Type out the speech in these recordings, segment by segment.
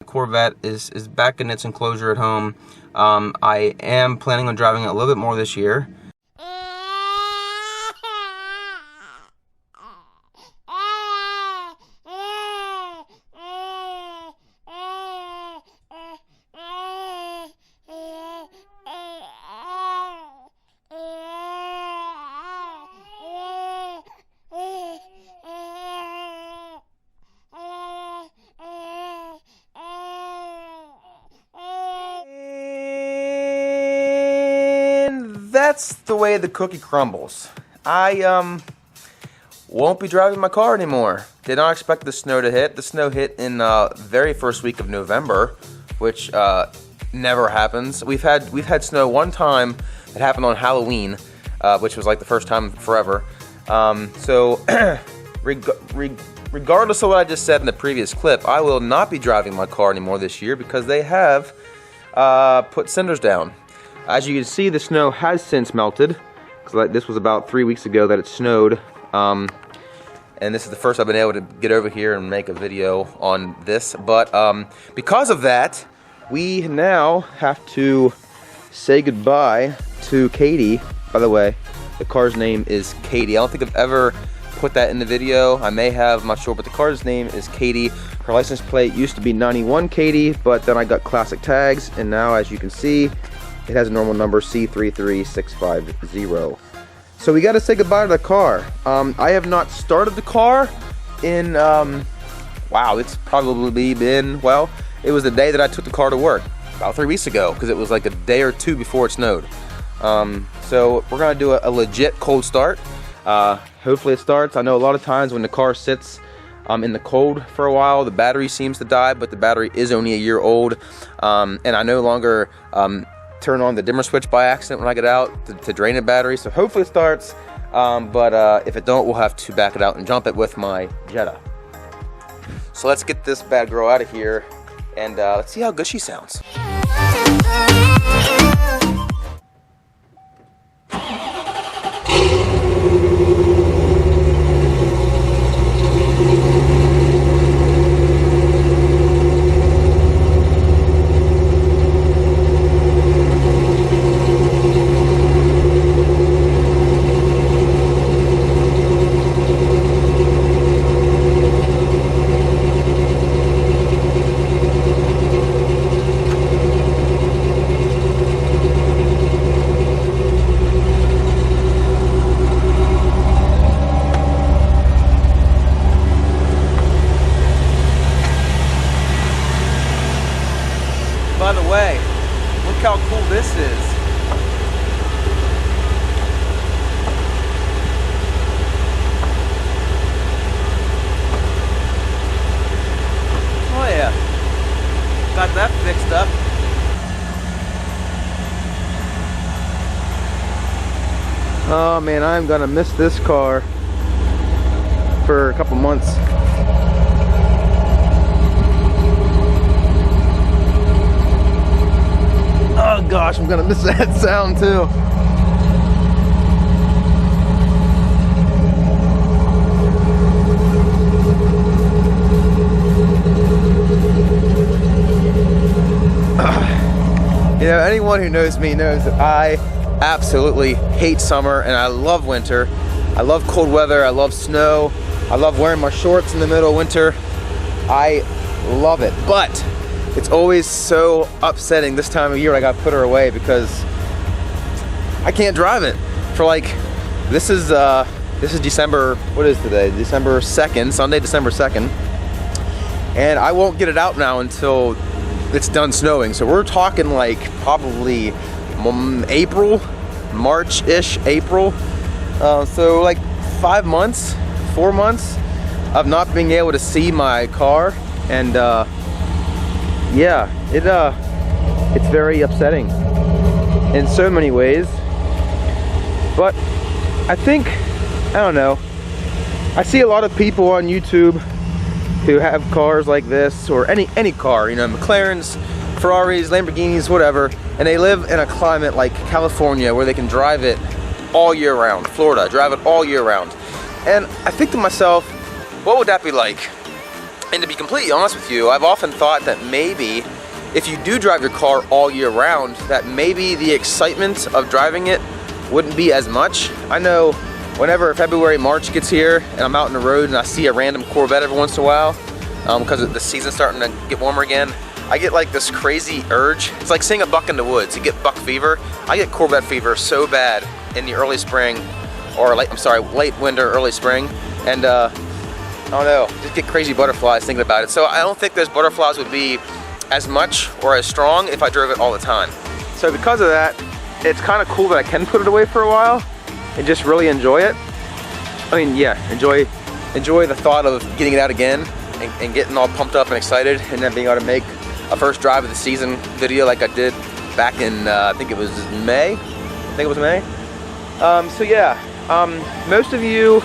Corvette is back in its enclosure at home. I am planning on driving it a little bit more this year. That's the way the cookie crumbles. I won't be driving my car anymore. Did not expect the snow to hit. The snow hit in very first week of November, which never happens. We've had snow one time. It happened on Halloween, which was like the first time forever. So regardless of what I just said in the previous clip, I will not be driving my car anymore this year because they have put cinders down. As you can see, the snow has since melted, because this was about 3 weeks ago that it snowed, and this is the first I've been able to get over here and make a video on this, but because of that, we now have to say goodbye to Katie. By the way, the car's name is Katie. I don't think I've ever put that in the video. I may have, I'm not sure, but the car's name is Katie. Her license plate used to be 91 Katie, but then I got classic tags, and now, as you can see, it has a normal number, C33650. So we got to say goodbye to the car. I have not started the car in, wow, it's probably been, well, it was the day that I took the car to work, about 3 weeks ago, because it was like a day or two before it snowed. So we're going to do a legit cold start. Hopefully it starts. I know a lot of times when the car sits in the cold for a while, the battery seems to die, but the battery is only a year old. And I no longer turn on the dimmer switch by accident when I get out to drain the battery, so hopefully it starts, but if it don't, we'll have to back it out and jump it with my Jetta. So let's get this bad girl out of here, and let's see how good she sounds. By the way, look how cool this is. Oh yeah, got that fixed up. Oh man, I'm gonna miss this car for a couple months. Oh gosh, I'm gonna miss that sound too. You know, anyone who knows me knows that I absolutely hate summer and I love winter. I love cold weather, I love snow, I love wearing my shorts in the middle of winter. I love it, but it's always so upsetting this time of year when I gotta put her away because I can't drive it for like, this is December, what is today? December 2nd, Sunday, December 2nd. And I won't get it out now until it's done snowing. So we're talking like probably April, March-ish, April. So like 5 months, 4 months of not being able to see my car, and yeah, it's very upsetting in so many ways. But I think, I don't know, I see a lot of people on YouTube who have cars like this, or any car, you know, McLarens, Ferraris, Lamborghinis, whatever, and they live in a climate like California where they can drive it all year round. Florida, drive it all year round. And I think to myself, what would that be like? And to be completely honest with you, I've often thought that maybe if you do drive your car all year round, that maybe the excitement of driving it wouldn't be as much. I know whenever February, March gets here and I'm out on the road and I see a random Corvette every once in a while, because the season's starting to get warmer again, I get like this crazy urge. It's like seeing a buck in the woods. You get buck fever. I get Corvette fever so bad in the early spring, or late winter, early spring, and I don't know, just get crazy butterflies thinking about it. So I don't think those butterflies would be as much or as strong if I drove it all the time. So because of that, it's kind of cool that I can put it away for a while and just really enjoy it. I mean, yeah, enjoy the thought of getting it out again and getting all pumped up and excited, and then being able to make a first drive of the season video like I did back in, I think it was May. So yeah, most of you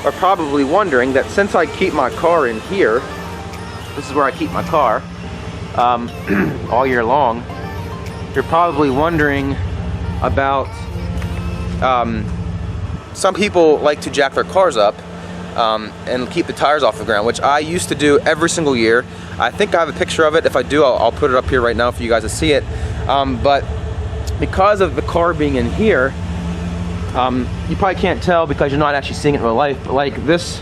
are probably wondering that since I keep my car in here, this is where I keep my car, all year long, you're probably wondering about, some people like to jack their cars up and keep the tires off the ground, which I used to do every single year. I think I have a picture of it. If I do, I'll put it up here right now for you guys to see it. But because of the car being in here, you probably can't tell because you're not actually seeing it in real life, but like this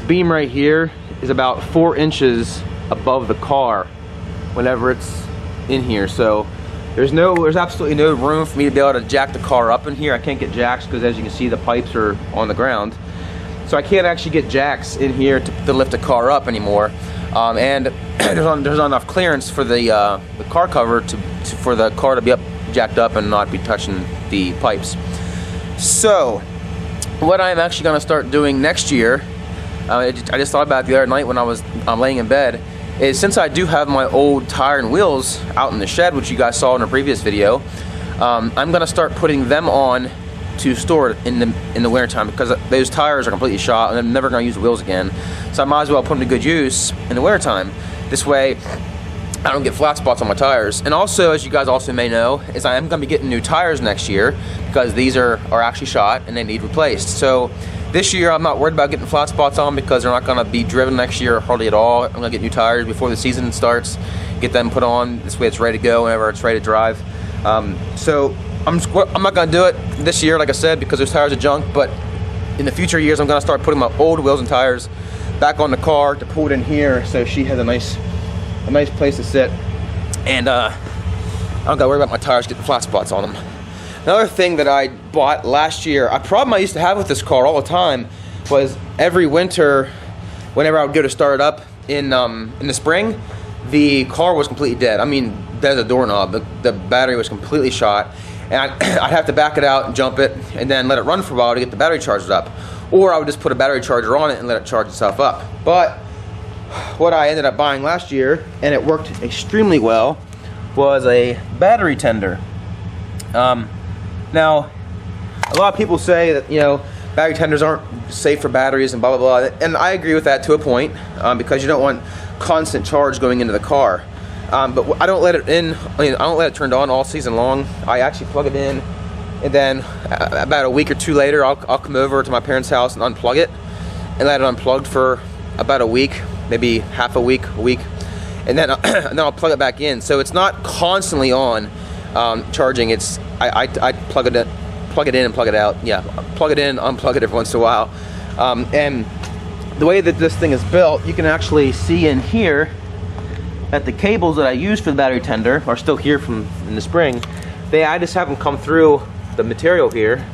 beam right here is about 4 inches above the car whenever it's in here. So there's absolutely no room for me to be able to jack the car up in here. I can't get jacks because, as you can see, the pipes are on the ground. So I can't actually get jacks in here to lift the car up anymore. And there's not enough clearance for the car cover for the car to be jacked up and not be touching the pipes. So what I'm actually going to start doing next year, I just thought about it the other night when I was laying in bed, is since I do have my old tire and wheels out in the shed, which you guys saw in a previous video, I'm going to start putting them on to store it in the winter time, because those tires are completely shot and I'm never going to use the wheels again. So I might as well put them to good use in the winter time. This way I don't get flat spots on my tires. And also, as you guys also may know, is I am going to be getting new tires next year because these are actually shot and they need replaced. So this year I'm not worried about getting flat spots on because they're not going to be driven next year hardly at all. I'm going to get new tires before the season starts, get them put on. This way it's ready to go whenever it's ready to drive. So I'm not going to do it this year, like I said, because those tires are junk, but in the future years I'm going to start putting my old wheels and tires back on the car to pull it in here so she has a nice place to sit, and I don't got to worry about my tires getting flat spots on them. Another thing that I bought last year, a problem I used to have with this car all the time was every winter, whenever I would go to start it up in the spring, the car was completely dead. I mean, dead as a doorknob. The battery was completely shot, and I'd have to back it out and jump it and then let it run for a while to get the battery charged up. Or I would just put a battery charger on it and let it charge itself up. But what I ended up buying last year, and it worked extremely well, was a battery tender. Now, a lot of people say that, you know, battery tenders aren't safe for batteries and blah blah blah, and I agree with that to a point, because you don't want constant charge going into the car. But I don't let it in. I mean, I don't let it turned on all season long. I actually plug it in, and then about a week or two later, I'll come over to my parents' house and unplug it, and let it unplugged for about a week, maybe half a week, and then I'll plug it back in. So it's not constantly on charging. It's I plug it in and plug it out. Yeah, plug it in, unplug it every once in a while. And the way that this thing is built, you can actually see in here that the cables that I use for the battery tender are still here from in the spring. I just have them come through the material here,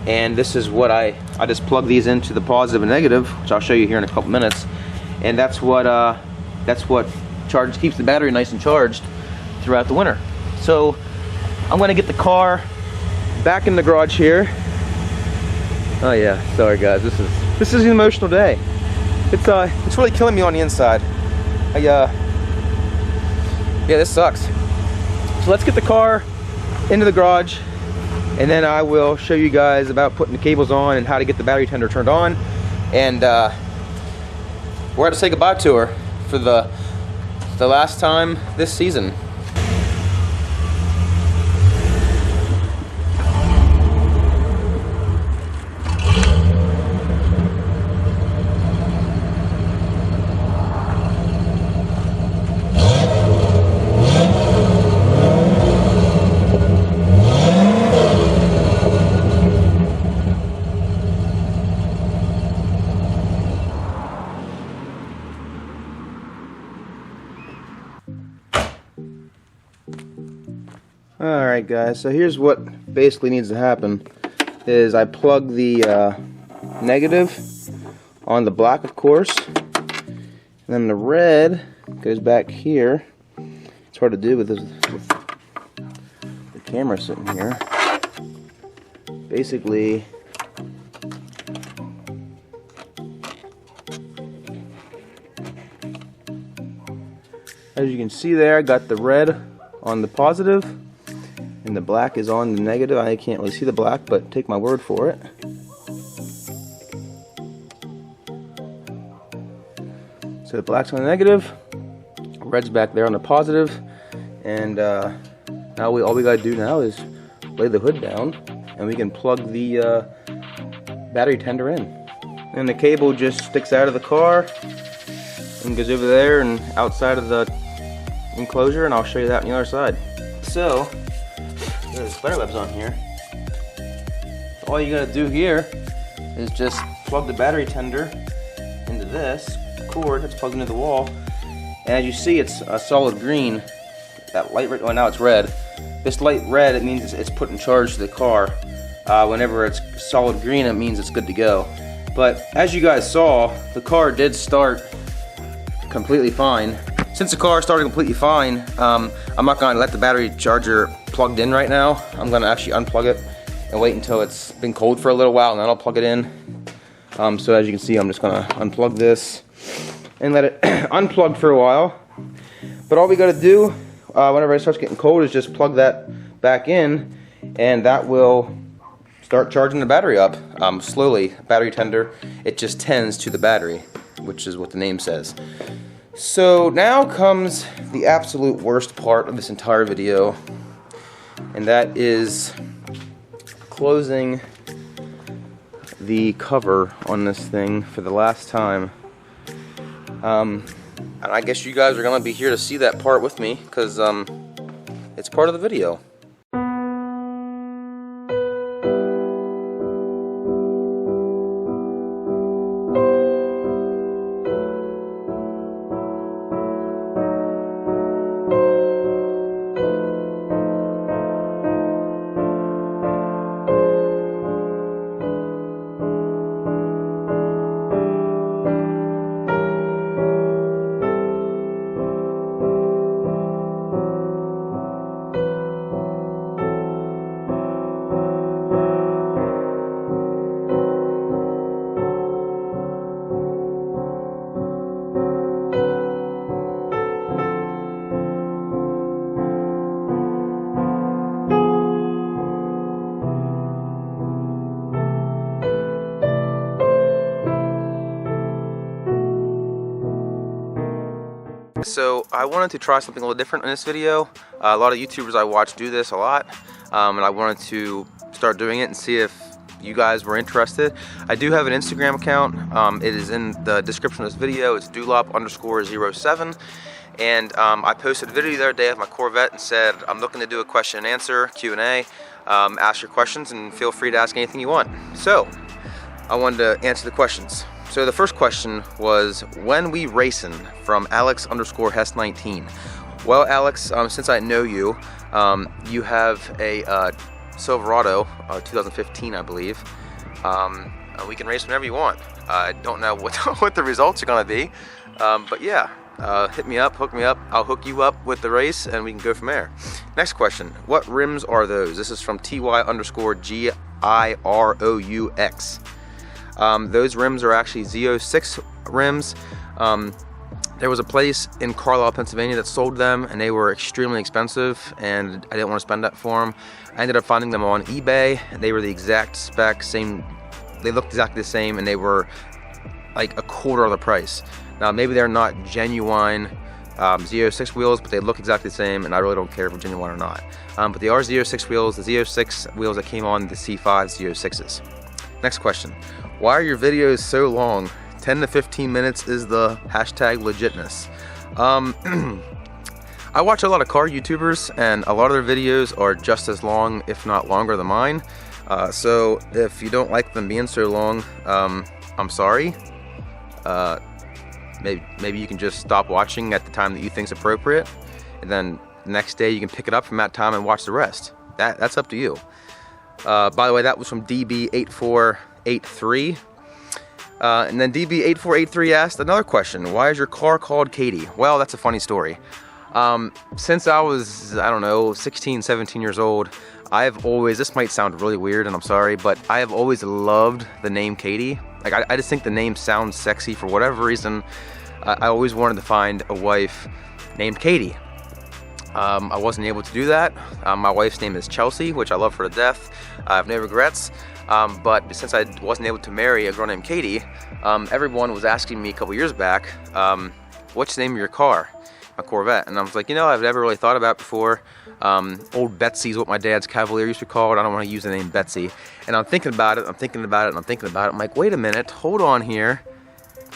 and this is what I just plug these into the positive and negative, which I'll show you here in a couple minutes, and that's what keeps the battery nice and charged throughout the winter. So I'm going to get the car back in the garage here. Oh yeah, sorry guys, this is an emotional day. It's really killing me on the inside. Yeah, this sucks. So let's get the car into the garage, and then I will show you guys about putting the cables on and how to get the battery tender turned on. And we're going to say goodbye to her for the last time this season. Alright guys, so here's what basically needs to happen is I plug the negative on the black, of course, and then the red goes back here. It's hard to do with the camera sitting here. Basically, as you can see there, I got the red on the positive and the black is on the negative. I can't really see the black, but take my word for it. So the black's on the negative, red's back there on the positive, and now all we gotta do now is lay the hood down and we can plug the battery tender in. And the cable just sticks out of the car and goes over there and outside of the enclosure, and I'll show you that on the other side. So, there's spider webs on here. All you gotta do here is just plug the battery tender into this cord that's plugged into the wall. And as you see, it's a solid green. That light right, well, now it's red. This light red, it means it's put in charge to the car. Whenever it's solid green, it means it's good to go. But as you guys saw, the car did start completely fine. Since the car started completely fine, I'm not going to let the battery charger plugged in right now. I'm going to actually unplug it and wait until it's been cold for a little while, and then I'll plug it in. So as you can see, I'm just going to unplug this and let it unplug for a while. But all we got to do whenever it starts getting cold is just plug that back in, and that will start charging the battery up slowly. Battery tender, it just tends to the battery, which is what the name says. So now comes the absolute worst part of this entire video, and that is closing the cover on this thing for the last time. And I guess you guys are gonna be here to see that part with me, because it's part of the video. So I wanted to try something a little different in this video. A lot of YouTubers I watch do this a lot, and I wanted to start doing it and see if you guys were interested. I do have an Instagram account. It is in the description of this video. It's Doulop_07, and I posted a video the other day of my Corvette and said I'm looking to do a question and answer Q&A. Ask your questions and feel free to ask anything you want. So I wanted to answer the questions. So the first question was, when we racing, from Alex_Hess19. Well, Alex, since I know you, you have a Silverado, 2015, I believe. We can race whenever you want. I don't know what the results are going to be, but yeah, hit me up, hook me up. I'll hook you up with the race, and we can go from there. Next question: what rims are those? This is from TY_GIROUX. Those rims are actually Z06 rims. There was a place in Carlisle, Pennsylvania that sold them, and they were extremely expensive, and I didn't want to spend that for them. I ended up finding them on eBay. They were the exact spec, same. They looked exactly the same, and they were like a quarter of the price. Now maybe they're not genuine Z06 wheels, but they look exactly the same, and I really don't care if they're genuine or not. But they are Z06 wheels, the Z06 wheels that came on the C5 Z06s. Next question: why are your videos so long? 10 to 15 minutes is the #legitness. I watch a lot of car YouTubers, and a lot of their videos are just as long, if not longer than mine. So if you don't like them being so long, I'm sorry. Maybe you can just stop watching at the time that you think is appropriate, and then next day you can pick it up from that time and watch the rest. That's up to you. By the way, that was from DB8483. And then DB8483 asked another question. Why is your car called Katie? Well, that's a funny story. Since I was, I don't know, 16, 17 years old, I've always, this might sound really weird and I'm sorry, but I have always loved the name Katie. Like, I just think the name sounds sexy for whatever reason. I always wanted to find a wife named Katie. I wasn't able to do that. My wife's name is Chelsea, which I love her to death. I have no regrets. But since I wasn't able to marry a girl named Katie, everyone was asking me a couple years back, what's the name of your car? A Corvette. And I was like, you know, I've never really thought about it before. Old Betsy's what my dad's Cavalier used to call it. I don't want to use the name Betsy. And I'm thinking about it, I'm thinking about it, and I'm thinking about it. I'm like, wait a minute, hold on here.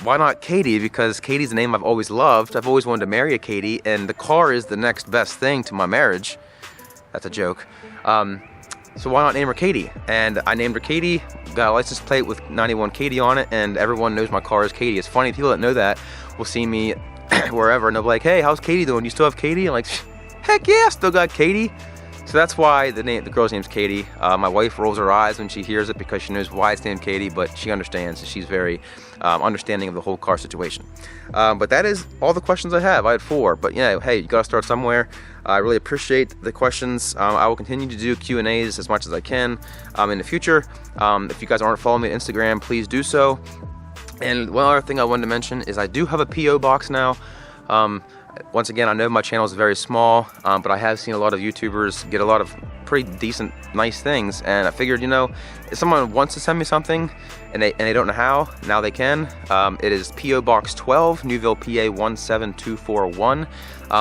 Why not Katie? Because Katie's the name I've always loved. I've always wanted to marry a Katie, and the car is the next best thing to my marriage. That's a joke. So why not name her Katie? And I named her Katie, got a license plate with 91 Katie on it, and everyone knows my car is Katie. It's funny, people that know that will see me wherever, and they'll be like, hey, how's Katie doing? You still have Katie? I'm like, heck yeah, still got Katie. So that's why the girl's name's Katie. My wife rolls her eyes when she hears it because she knows why it's named Katie, but she understands. She's very understanding of the whole car situation. But that is all the questions I have. I had 4, but yeah, hey, you gotta start somewhere. I really appreciate the questions. I will continue to do Q&As as much as I can in the future. If you guys aren't following me on Instagram, please do so. And one other thing I wanted to mention is I do have a P.O. box now. Once again, I know my channel is very small, but I have seen a lot of YouTubers get a lot of pretty decent, nice things, and I figured, you know, if someone wants to send me something and they don't know how, now they can. It is P.O. Box 12, Newville, PA 17241.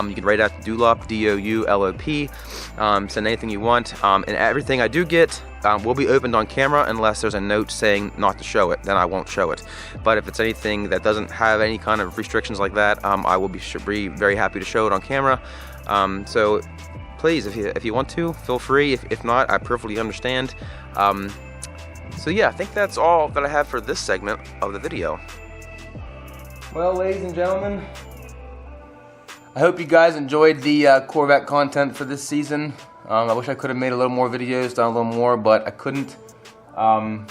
You can write out Doulop, D-O-U-L-O-P. Send anything you want, and everything I do get will be opened on camera unless there's a note saying not to show it. Then I won't show it. But if it's anything that doesn't have any kind of restrictions like that, I will be very happy to show it on camera. So please, if you want to, feel free. If not, I perfectly understand. So yeah, I think that's all that I have for this segment of the video. Well, ladies and gentlemen, I hope you guys enjoyed the Corvette content for this season. I wish I could have made a little more videos, done a little more, but I couldn't. But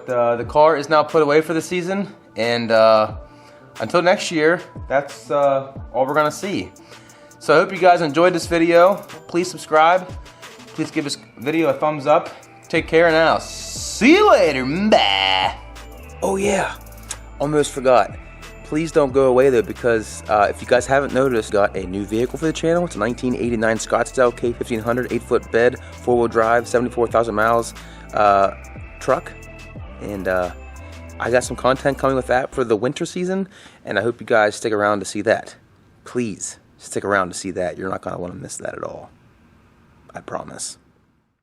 the car is now put away for the season, and until next year, that's all we're gonna see. So I hope you guys enjoyed this video. Please subscribe. Please give this video a thumbs up. Take care, and I'll see you later. Bye. Oh yeah, almost forgot. Please don't go away though, because if you guys haven't noticed, got a new vehicle for the channel. It's a 1989 Scottsdale K1500, 8-foot bed, 4-wheel drive, 74,000 miles truck. And I got some content coming with that for the winter season, and I hope you guys stick around to see that. Please stick around to see that. You're not going to want to miss that at all. I promise.